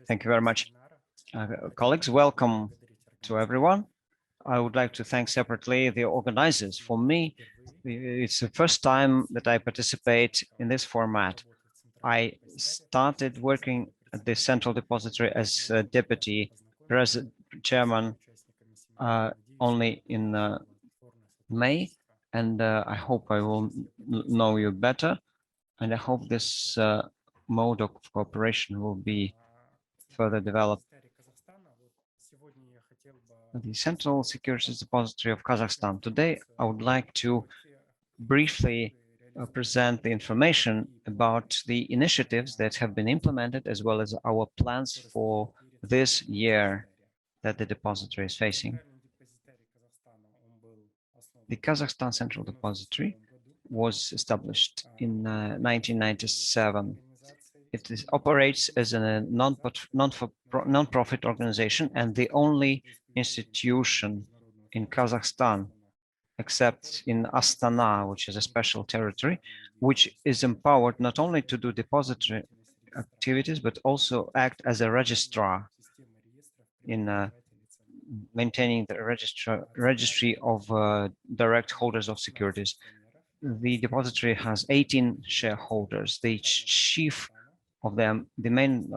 Thank you very much. Colleagues, welcome to everyone. I would like to thank separately the organizers. For me, it's the first time that I participate in this format. I started working at the Central Depository as a deputy chairman only in May, and I hope I will know you better, and I hope this mode of cooperation will be further developed. The Central Securities Depository of Kazakhstan. Today, I would like to briefly present the information about the initiatives that have been implemented, as well as our plans for this year that the depository is facing. The Kazakhstan Central Depository was established in 1997. It operates as a non-profit organization and the only institution in Kazakhstan, except in Astana, which is a special territory, which is empowered not only to do depository activities, but also act as a registrar in maintaining the registry of direct holders of securities. The depository has 18 shareholders. The chief of them, the main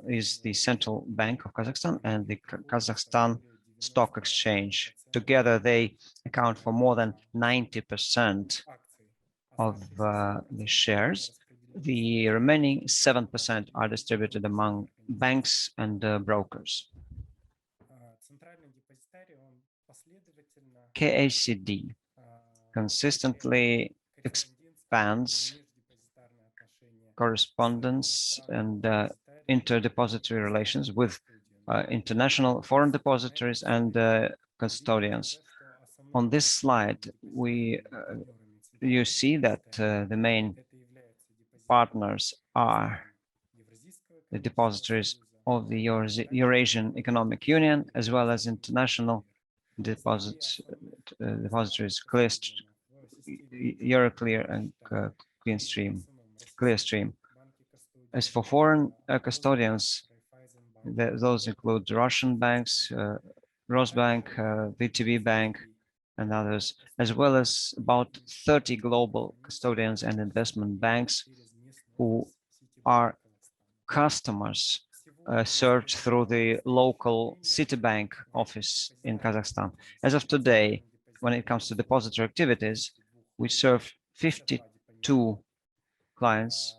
is the Central Bank of Kazakhstan and the Kazakhstan Stock Exchange. Together, they account for more than 90% of the shares. The remaining 7% are distributed among banks and brokers. KACD consistently expands correspondence and interdepository relations with international foreign depositories and custodians. On this slide, you see that the main partners are the depositories of the Eurasian Economic Union, as well as international depositories, Euroclear and Clearstream. As for foreign custodians, those include Russian banks, Rosbank, VTB Bank, and others, as well as about 30 global custodians and investment banks who are customers served through the local Citibank office in Kazakhstan. As of today, when it comes to depository activities, we serve 52 clients,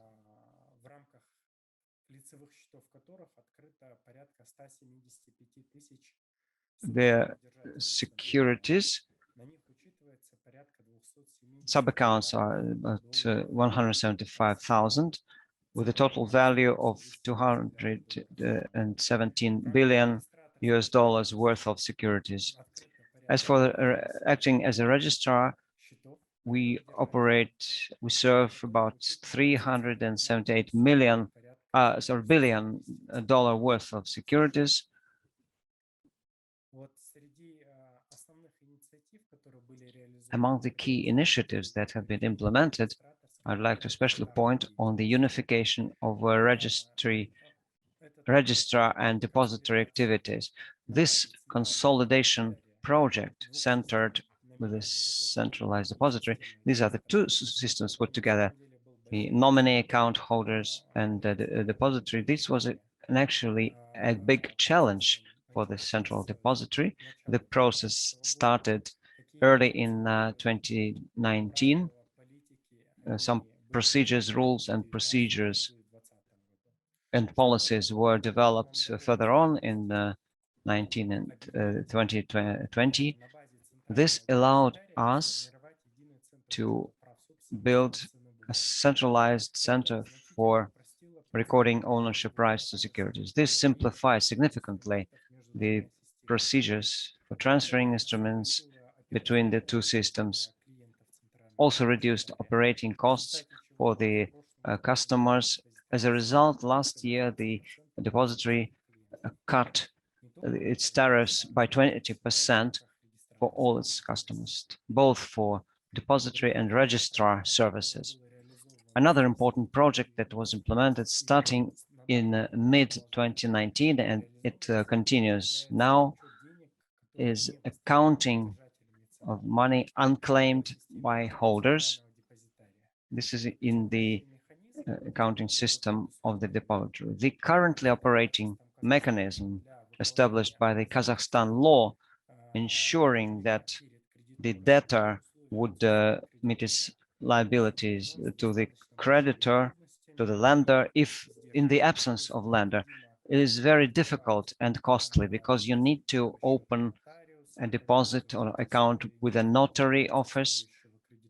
their securities sub-accounts are about 175,000, with a total value of $217 billion worth of securities. As for acting as a registrar, we serve about $378 billion worth of securities. Among the key initiatives that have been implemented, I'd like to especially point on the unification of registrar and depository activities. This consolidation project centered with a centralized depository, these are the two systems put together, the nominee account holders and the depository. This was actually a big challenge for the central depository. The process started early in 2019. Some procedures, rules and procedures and policies were developed further on in 2020. This allowed us to build a centralized center for recording ownership rights to securities. This simplifies significantly the procedures for transferring instruments between the two systems, also reduced operating costs for the customers. As a result, last year, the depository cut its tariffs by 20% for all its customers, both for depository and registrar services. Another important project that was implemented starting in mid-2019, and it continues now, is accounting of money unclaimed by holders. This is in the accounting system of the depository. The currently operating mechanism established by the Kazakhstan law, ensuring that the debtor would meet its liabilities to the creditor, to the lender, if in the absence of lender. It is very difficult and costly because you need to open a deposit or account with a notary office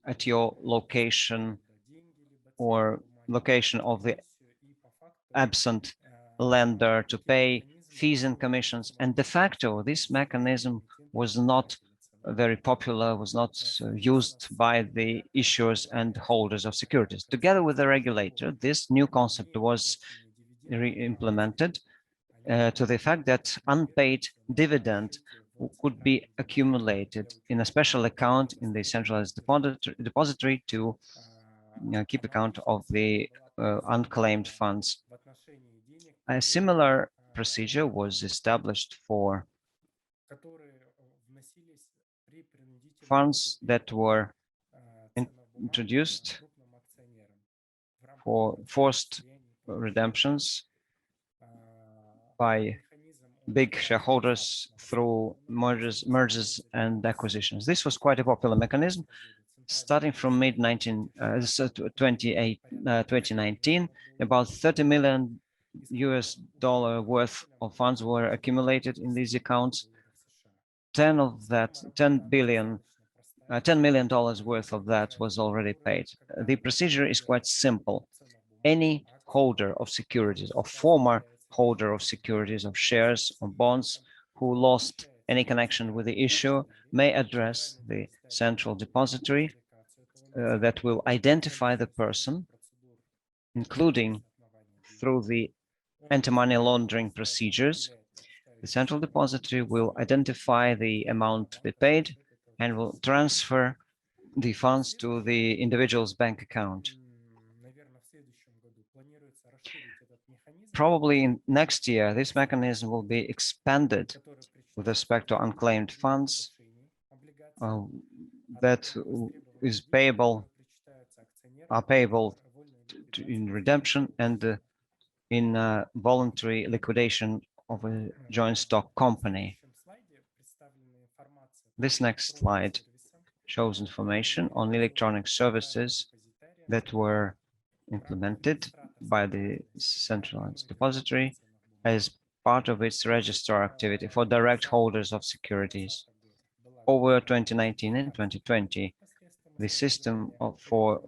at your location or location of the absent lender, to pay fees and commissions. And de facto, this mechanism was not very popular, was not used by the issuers and holders of securities. Together with the regulator, this new concept was implemented to the fact that unpaid dividend could be accumulated in a special account in the centralized depository to keep account of the unclaimed funds. A similar procedure was established for funds that were introduced for forced redemptions by big shareholders through mergers and acquisitions. This was quite a popular mechanism. Starting from mid-2019, about $30 million worth of funds were accumulated in these accounts. 10 of that, $10 million worth of that was already paid. The procedure is quite simple. Any holder of securities or former holder of securities, of shares or bonds, who lost any connection with the issue may address the central depository that will identify the person, including through the anti-money laundering procedures. The central depository will identify the amount to be paid and will transfer the funds to the individual's bank account. Probably in next year, this mechanism will be expanded with respect to unclaimed funds that is payable, are payable in redemption and in voluntary liquidation of a joint stock company. This next slide shows information on electronic services that were implemented by the centralized depository as part of its registrar activity for direct holders of securities. Over 2019 and 2020, the system for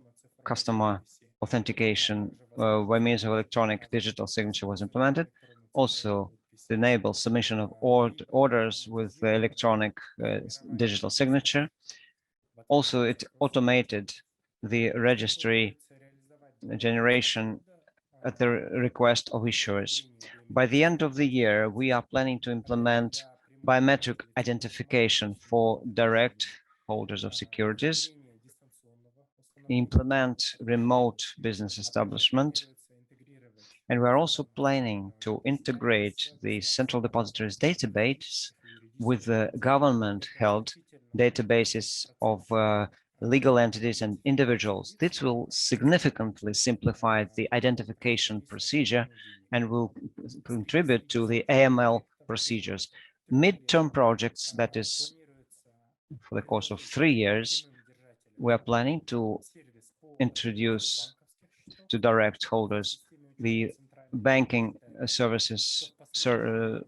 customer authentication by means of electronic digital signature was implemented. Also, to enable submission of orders with electronic digital signature. Also, it automated the registry generation at the request of issuers. By the end of the year, we are planning to implement biometric identification for direct holders of securities, implement remote business establishment, and we're also planning to integrate the central depository's database with the government-held databases of legal entities and individuals. This will significantly simplify the identification procedure and will contribute to the AML procedures. Mid-term projects, that is for the course of 3 years, we are planning to introduce to direct holders the banking services,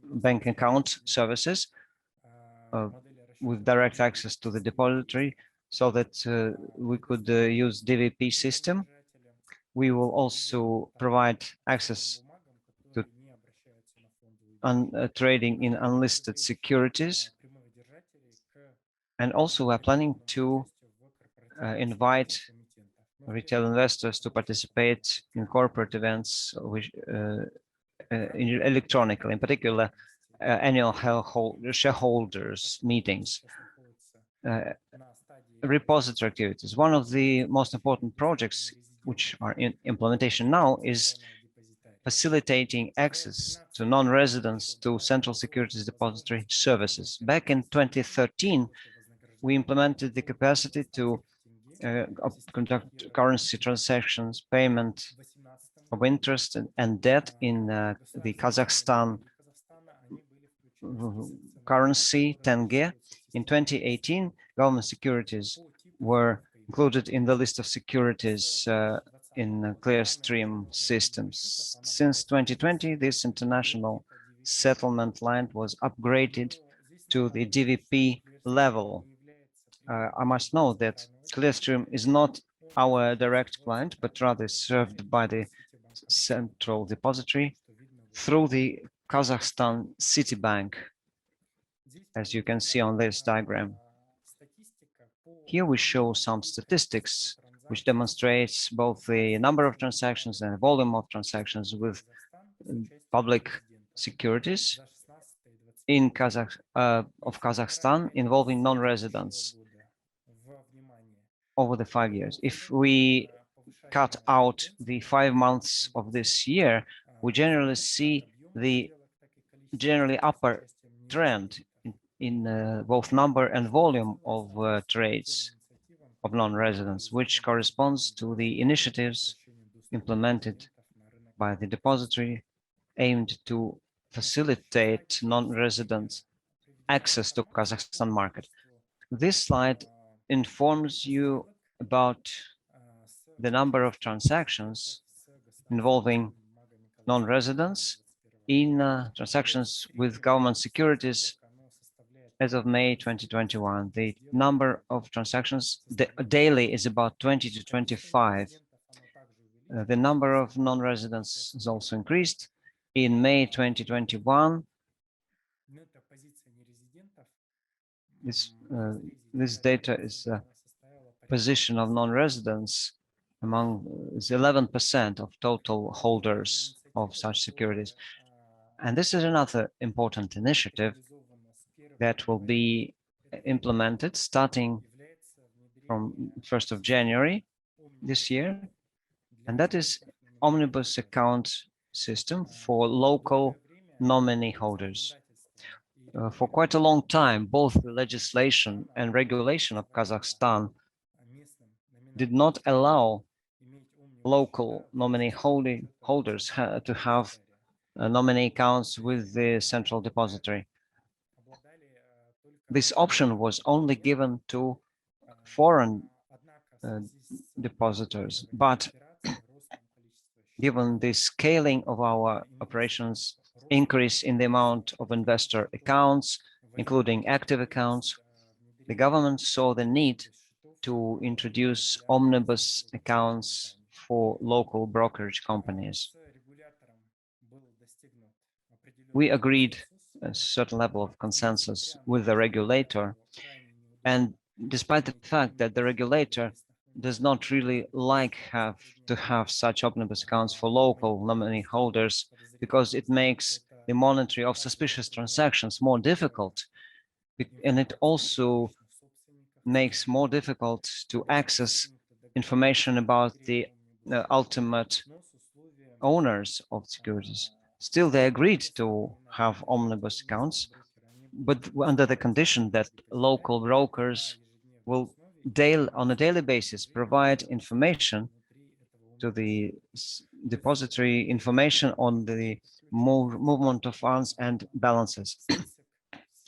bank account services with direct access to the depository, so that we could use DVP system. We will also provide access to trading in unlisted securities. And also we're planning to invite retail investors to participate in corporate events which, electronically, in particular annual shareholders meetings. Repository activities. One of the most important projects which are in implementation now is facilitating access to non-residents to Central Securities Depository services. Back in 2013, we implemented the capacity to conduct currency transactions, payment of interest and debt in the Kazakhstan currency, tenge. In 2018, government securities were included in the list of securities in Clearstream systems. Since 2020, this international settlement line was upgraded to the DVP level. I must note that Clearstream is not our direct client, but rather served by the Central Depository through the Kazakhstan City Bank, as you can see on this diagram. Here we show some statistics which demonstrates both the number of transactions and volume of transactions with public securities in Kazakhstan involving non-residents over the 5 years. If we cut out the 5 months of this year, we generally see the generally upper trend in both number and volume of trades of non-residents, which corresponds to the initiatives implemented by the depository aimed to facilitate non-residents access to Kazakhstan market. This slide informs you about the number of transactions involving non-residents in transactions with government securities as of May 2021. The number of transactions daily is about 20 to 25. The number of non-residents has also increased. In May 2021, this data is a position of non-residents among 11% of total holders of such securities. And this is another important initiative that will be implemented starting from 1st of January this year, and that is Omnibus account system for local nominee holders. For quite a long time, both the legislation and regulation of Kazakhstan did not allow local nominee holders to have nominee accounts with the Central Depository. This option was only given to foreign depositors, but given the scaling of our operations, increase in the amount of investor accounts, including active accounts, the government saw the need to introduce omnibus accounts for local brokerage companies. We agreed a certain level of consensus with the regulator, and despite the fact that the regulator does not really like to have such omnibus accounts for local nominee holders because it makes the monitoring of suspicious transactions more difficult, and it also makes more difficult to access information about the ultimate owners of securities. Still, they agreed to have omnibus accounts, but under the condition that local brokers will on a daily basis provide information to the depository, information on the movement of funds and balances.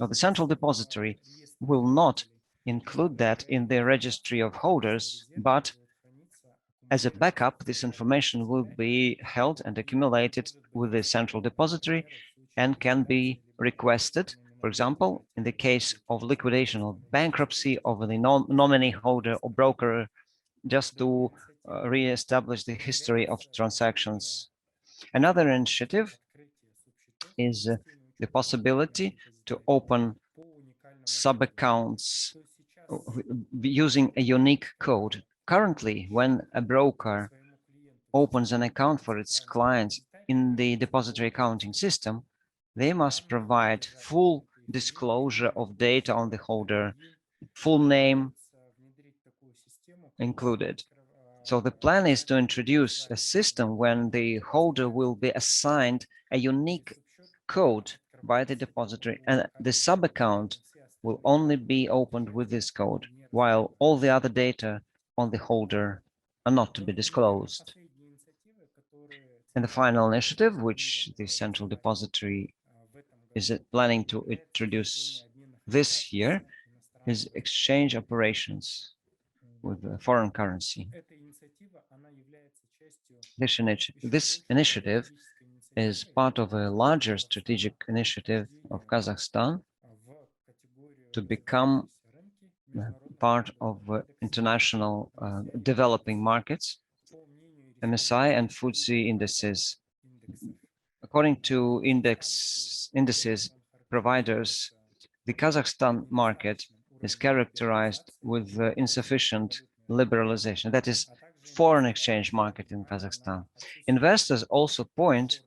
Now, the Central Depository will not include that in the registry of holders, but as a backup, this information will be held and accumulated with the Central Depository and can be requested, for example, in the case of liquidation or bankruptcy of the nominee holder or broker, just to re-establish the history of transactions. Another initiative is the possibility to open sub-accounts using a unique code. Currently, when a broker opens an account for its clients in the depository accounting system, they must provide full disclosure of data on the holder, full name included. So the plan is to introduce a system when the holder will be assigned a unique code by the depository, and the sub-account will only be opened with this code, while all the other data on the holder are not to be disclosed. And the final initiative, which the Central Depository is planning to introduce this year, is exchange operations with foreign currency. This initiative is part of a larger strategic initiative of Kazakhstan to become part of international developing markets, MSI and FTSE indices. According to indices providers, the Kazakhstan market is characterized with insufficient liberalization. That is, foreign exchange market in Kazakhstan. Investors also point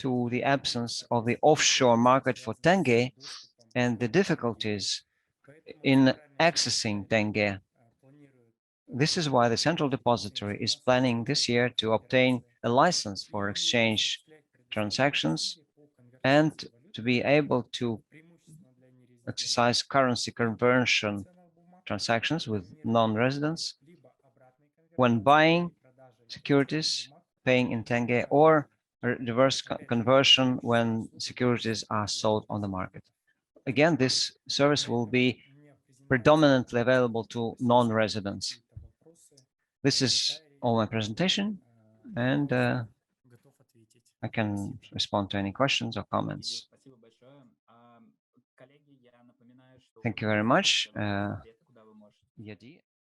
to the absence of the offshore market for tenge and the difficulties in accessing tenge. This is why the Central Depository is planning this year to obtain a license for exchange transactions and to be able to exercise currency conversion transactions with non-residents when buying securities, paying in tenge, or reverse conversion when securities are sold on the market. Again, this service will be predominantly available to non-residents. This is all my presentation, and I can respond to any questions or comments. Thank you very much, Yedil.